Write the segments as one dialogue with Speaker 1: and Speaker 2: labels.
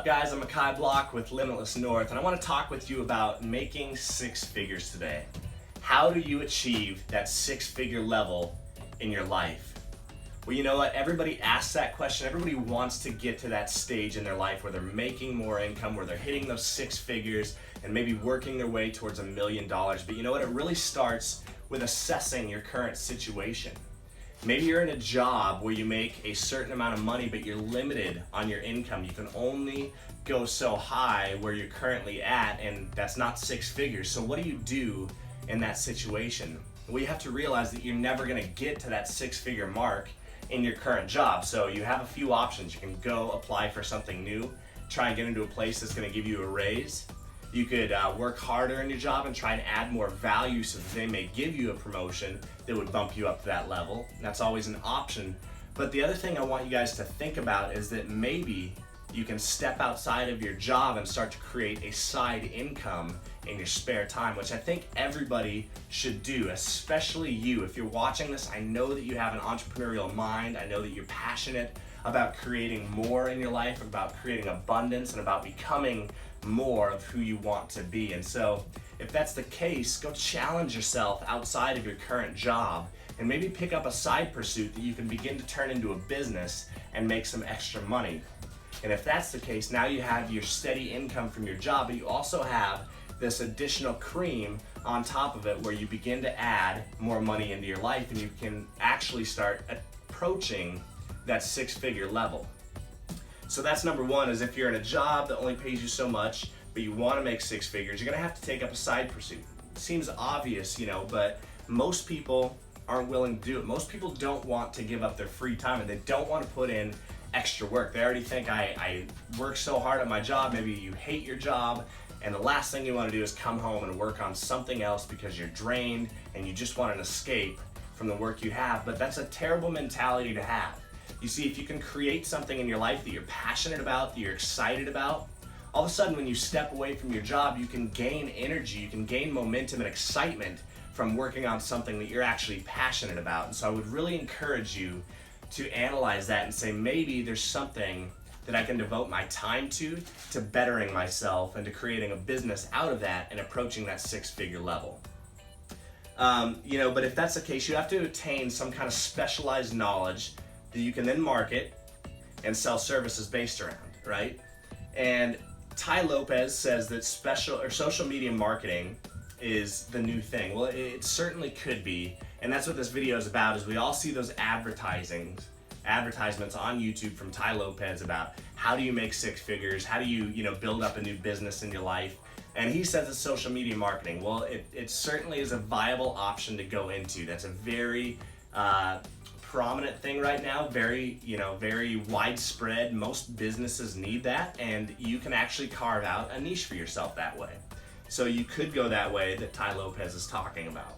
Speaker 1: guys? I'm Kai Block with Limitless North, and I want to talk with you about making six figures today. How do you achieve that six-figure level in your life? Well, you know what? Everybody asks that question. Everybody wants to get to that stage in their life where they're making more income, where they're hitting those six figures and maybe working their way towards $1 million. But you know what? It really starts with assessing your current situation. Maybe you're in a job where you make a certain amount of money, but you're limited on your income. You can only go so high where you're currently at, and that's not six figures. So what do you do in that situation? Well, you have to realize that you're never gonna get to that six-figure mark in your current job. So you have a few options. You can go apply for something new, try and get into a place that's gonna give you a raise. You could work harder in your job and try and add more value so that they may give you a promotion that would bump you up to that level. That's always an option. But the other thing I want you guys to think about is that maybe you can step outside of your job and start to create a side income in your spare time, which I think everybody should do, especially you. If you're watching this, I know that you have an entrepreneurial mind. I know that you're passionate about creating more in your life, about creating abundance, and about becoming more of who you want to be. And so if that's the case, go challenge yourself outside of your current job and maybe pick up a side pursuit that you can begin to turn into a business and make some extra money. And if that's the case, now you have your steady income from your job, but you also have this additional cream on top of it where you begin to add more money into your life, and you can actually start approaching that six-figure level. So that's number one, is if you're in a job that only pays you so much, but you want to make six figures, you're gonna have to take up a side pursuit. It seems obvious, but most people aren't willing to do it. Most people don't want to give up their free time, and they don't want to put in extra work. They already think, I work so hard at my job. Maybe you hate your job, and the last thing you want to do is come home and work on something else because you're drained and you just want an escape from the work you have. But that's a terrible mentality to have. You see, if you can create something in your life that you're passionate about, that you're excited about, all of a sudden when you step away from your job, you can gain energy, you can gain momentum and excitement from working on something that you're actually passionate about. And so I would really encourage you to analyze that and say, maybe there's something that I can devote my time to bettering myself and to creating a business out of that and approaching that six-figure level. But if that's the case, you have to attain some kind of specialized knowledge that you can then market and sell services based around, right? And Tai Lopez says that social media marketing is the new thing. Well, it certainly could be, and that's what this video is about. Is we all see those advertisements on YouTube from Tai Lopez about how do you make six figures, how do you build up a new business in your life, and he says it's social media marketing. Well, it certainly is a viable option to go into. That's a very prominent thing right now, very widespread. Most businesses need that, and you can actually carve out a niche for yourself that way. So you could go that way that Tai Lopez is talking about.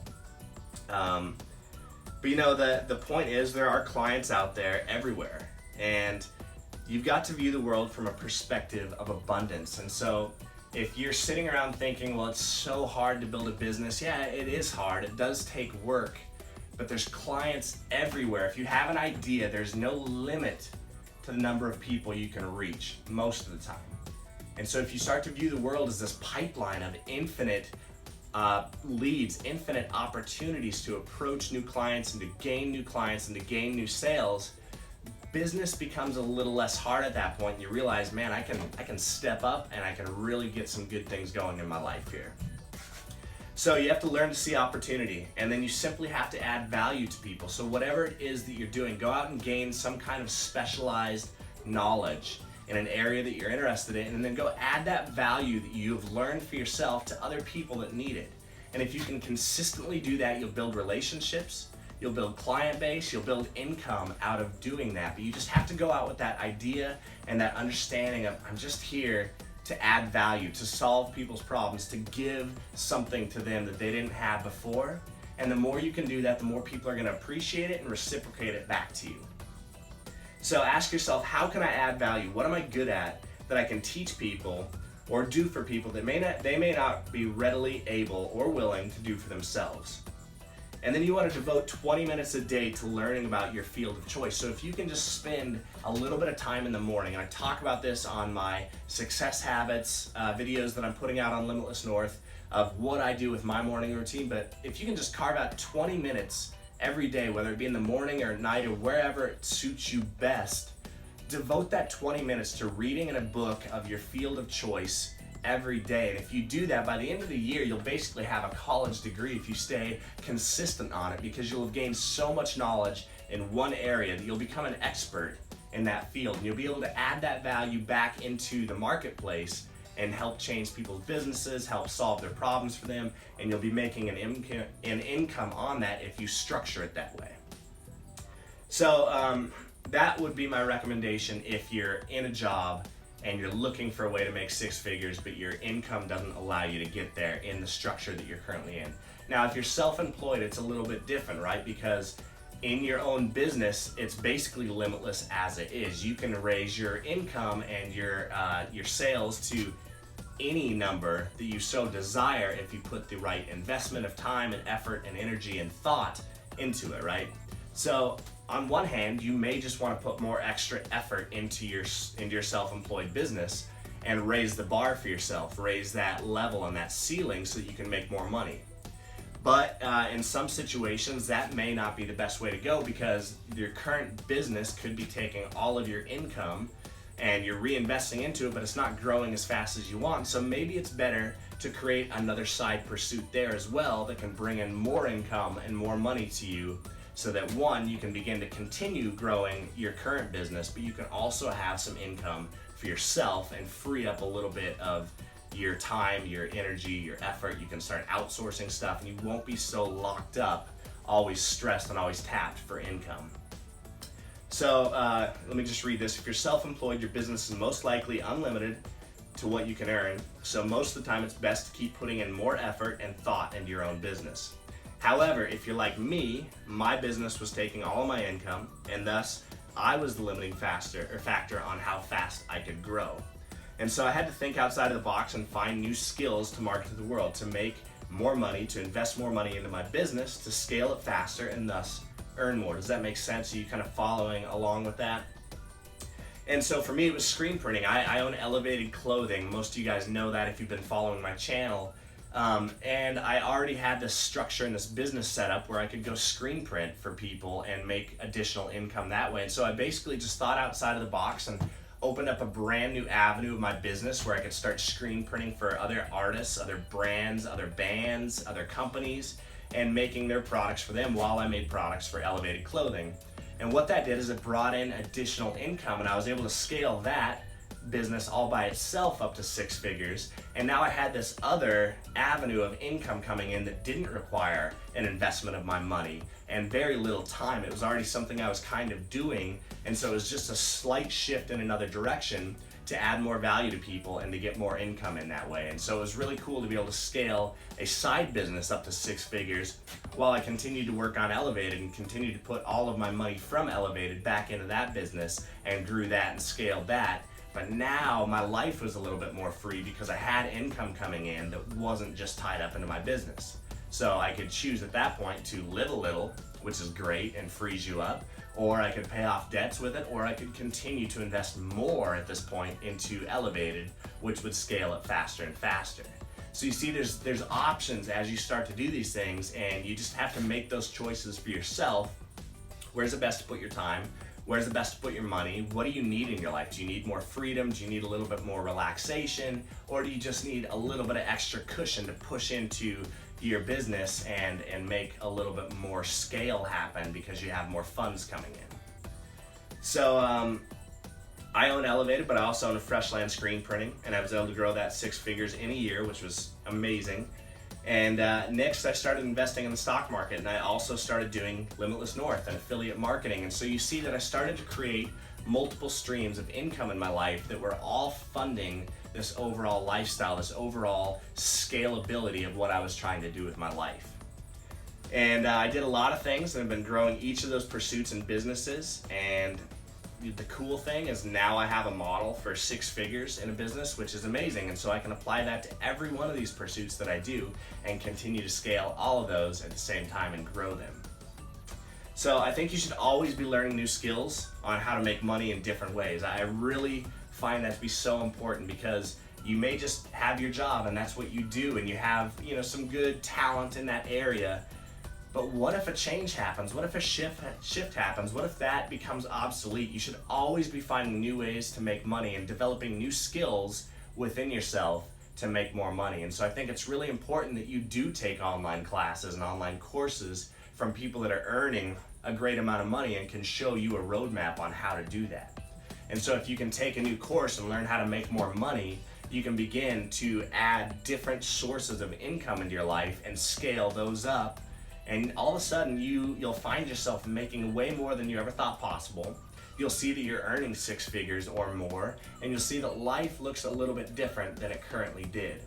Speaker 1: But the point is, there are clients out there everywhere, and you've got to view the world from a perspective of abundance. And so if you're sitting around thinking, well, it's so hard to build a business, yeah, it is hard. It does take work. But there's clients everywhere. If you have an idea, there's no limit to the number of people you can reach most of the time. And so if you start to view the world as this pipeline of infinite leads, infinite opportunities to approach new clients and to gain new clients and to gain new sales, business becomes a little less hard at that point. And you realize, man, I can step up and I can really get some good things going in my life here. So you have to learn to see opportunity, and then you simply have to add value to people. So whatever it is that you're doing, go out and gain some kind of specialized knowledge in an area that you're interested in, and then go add that value that you've learned for yourself to other people that need it. And if you can consistently do that, you'll build relationships, you'll build client base, you'll build income out of doing that. But you just have to go out with that idea and that understanding of, I'm just here to add value, to solve people's problems, to give something to them that they didn't have before. And the more you can do that, the more people are going to appreciate it and reciprocate it back to you. So ask yourself, how can I add value? What am I good at that I can teach people or do for people that they may not be readily able or willing to do for themselves? And then you want to devote 20 minutes a day to learning about your field of choice. So if you can just spend a little bit of time in the morning, and I talk about this on my success habits videos that I'm putting out on Limitless North of what I do with my morning routine, but if you can just carve out 20 minutes every day, whether it be in the morning or at night or wherever it suits you best, devote that 20 minutes to reading in a book of your field of choice every day. And if you do that, by the end of the year, you'll basically have a college degree if you stay consistent on it, because you'll have gained so much knowledge in one area that you'll become an expert in that field. And you'll be able to add that value back into the marketplace and help change people's businesses, help solve their problems for them, and you'll be making an income on that if you structure it that way. So that would be my recommendation if you're in a job and you're looking for a way to make six figures, but your income doesn't allow you to get there in the structure that you're currently in. Now, if you're self-employed, it's a little bit different, right? Because in your own business, it's basically limitless as it is. You can raise your income and your sales to any number that you so desire if you put the right investment of time and effort and energy and thought into it, right? So on one hand, you may just want to put more extra effort into your self-employed business and raise the bar for yourself, raise that level and that ceiling so that you can make more money. But in some situations, that may not be the best way to go, because your current business could be taking all of your income and you're reinvesting into it, but it's not growing as fast as you want. So maybe it's better to create another side pursuit there as well that can bring in more income and more money to you, so that one, you can begin to continue growing your current business, but you can also have some income for yourself and free up a little bit of your time, your energy, your effort. You can start outsourcing stuff and you won't be so locked up, always stressed and always tapped for income. So let me just read this. If you're self-employed, your business is most likely unlimited to what you can earn. So most of the time it's best to keep putting in more effort and thought into your own business. However, if you're like me, my business was taking all of my income, and thus I was the limiting factor on how fast I could grow. And so I had to think outside of the box and find new skills to market to the world, to make more money, to invest more money into my business, to scale it faster, and thus earn more. Does that make sense? Are you kind of following along with that? And so for me, it was screen printing. I own Elevated Clothing. Most of you guys know that if you've been following my channel. And I already had this structure and this business set up where I could go screen print for people and make additional income that way. And so I basically just thought outside of the box and opened up a brand new avenue of my business where I could start screen printing for other artists, other brands, other bands, other companies, and making their products for them while I made products for Elevated Clothing. And what that did is it brought in additional income, and I was able to scale that business all by itself up to six figures. And now I had this other avenue of income coming in that didn't require an investment of my money and very little time. It was already something I was kind of doing, and so it was just a slight shift in another direction to add more value to people and to get more income in that way. And so it was really cool to be able to scale a side business up to six figures while I continued to work on Elevated and continued to put all of my money from Elevated back into that business and grew that and scaled that. But now my life was a little bit more free because I had income coming in that wasn't just tied up into my business. So I could choose at that point to live a little, which is great and frees you up, or I could pay off debts with it, or I could continue to invest more at this point into Elevated, which would scale it faster and faster. So you see, there's options as you start to do these things, and you just have to make those choices for yourself. Where's it best to put your time? Where's it best to put your money? What do you need in your life? Do you need more freedom? Do you need a little bit more relaxation? Or do you just need a little bit of extra cushion to push into your business and make a little bit more scale happen because you have more funds coming in? So I own Elevated, but I also own a Freshland Screen Printing, and I was able to grow that six figures in a year, which was amazing. And next I started investing in the stock market, and I also started doing Limitless North and affiliate marketing. And so you see that I started to create multiple streams of income in my life that were all funding this overall lifestyle, this overall scalability of what I was trying to do with my life. And I did a lot of things and I've been growing each of those pursuits and businesses. And the cool thing is now I have a model for 6 figures in a business, which is amazing. And so I can apply that to every one of these pursuits that I do and continue to scale all of those at the same time and grow them. So I think you should always be learning new skills on how to make money in different ways. I really find that to be so important, because you may just have your job and that's what you do, and you have, some good talent in that area. But what if a change happens? What if a shift happens? What if that becomes obsolete? You should always be finding new ways to make money and developing new skills within yourself to make more money. And so I think it's really important that you do take online classes and online courses from people that are earning a great amount of money and can show you a roadmap on how to do that. And so if you can take a new course and learn how to make more money, you can begin to add different sources of income into your life and scale those up. And all of a sudden you'll find yourself making way more than you ever thought possible. You'll see that you're earning 6 figures or more, and you'll see that life looks a little bit different than it currently did.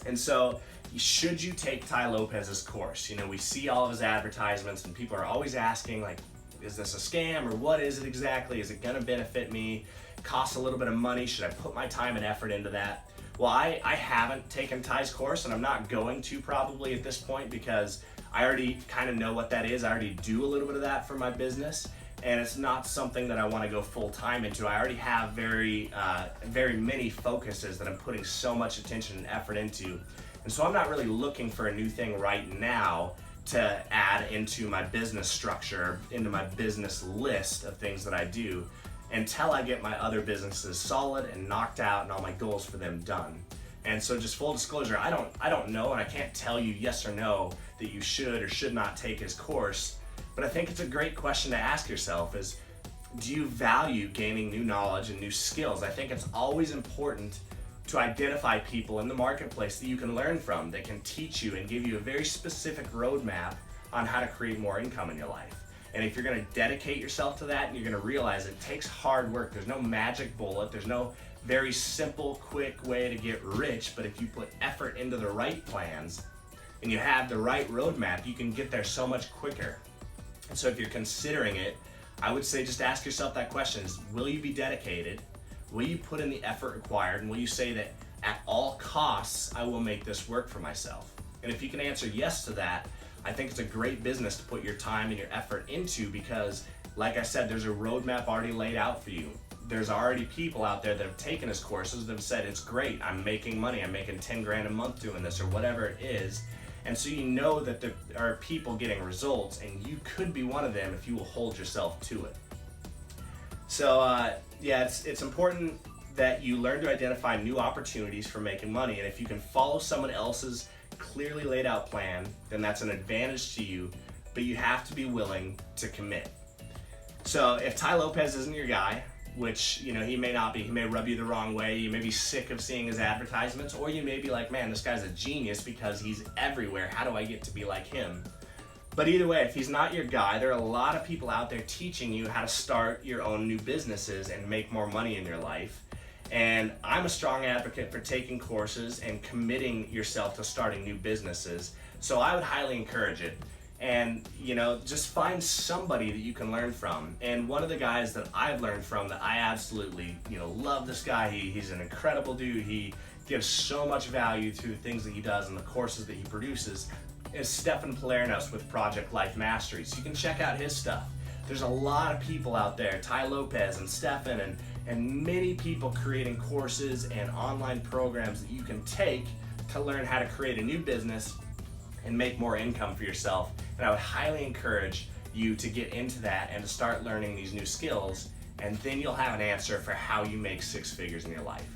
Speaker 1: And so should you take Tai Lopez's course? We see all of his advertisements and people are always asking, like, is this a scam, or what is it exactly? Is it gonna benefit me? Costs a little bit of money. Should I put my time and effort into that? Well, I haven't taken Tai's course, and I'm not going to probably at this point, because I already kind of know what that is. I already do a little bit of that for my business, and it's not something that I want to go full time into. I already have very many focuses that I'm putting so much attention and effort into. And so I'm not really looking for a new thing right now to add into my business structure, into my business list of things that I do, until I get my other businesses solid and knocked out and all my goals for them done. And so just full disclosure, I don't know, and I can't tell you yes or no that you should or should not take his course, but I think it's a great question to ask yourself is, do you value gaining new knowledge and new skills? I think it's always important to identify people in the marketplace that you can learn from, that can teach you and give you a very specific roadmap on how to create more income in your life. And if you're gonna dedicate yourself to that, and you're gonna realize it takes hard work, there's no magic bullet, there's no very simple, quick way to get rich, but if you put effort into the right plans and you have the right roadmap, you can get there so much quicker. And so if you're considering it, I would say just ask yourself that question: is, will you be dedicated? Will you put in the effort required? And will you say that at all costs, I will make this work for myself? And if you can answer yes to that, I think it's a great business to put your time and your effort into, because like I said, there's a roadmap already laid out for you. There's already people out there that have taken his courses that have said, it's great, I'm making money, I'm making 10 grand a month doing this, or whatever it is. And so you know that there are people getting results, and you could be one of them if you will hold yourself to it. So yeah, it's important that you learn to identify new opportunities for making money. And if you can follow someone else's clearly laid out plan, then that's an advantage to you, but you have to be willing to commit. So if Tai Lopez isn't your guy, which he may not be, he may rub you the wrong way, you may be sick of seeing his advertisements, or you may be like, man, this guy's a genius because he's everywhere, how do I get to be like him? But either way, if he's not your guy, there are a lot of people out there teaching you how to start your own new businesses and make more money in your life. And I'm a strong advocate for taking courses and committing yourself to starting new businesses. So I would highly encourage it. And just find somebody that you can learn from. And one of the guys that I've learned from that I absolutely love, this guy, he's an incredible dude. He gives so much value to the things that he does and the courses that he produces, is Selfemployed with Project Life Mastery. So you can check out his stuff. There's a lot of people out there, Tai Lopez and Stefan and many people creating courses and online programs that you can take to learn how to create a new business and make more income for yourself. And I would highly encourage you to get into that and to start learning these new skills, and then you'll have an answer for how you make 6 figures in your life.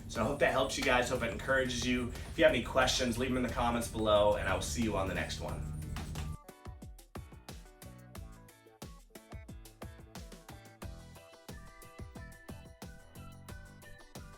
Speaker 1: So I hope that helps you guys, hope it encourages you. If you have any questions, leave them in the comments below, and I will see you on the next one.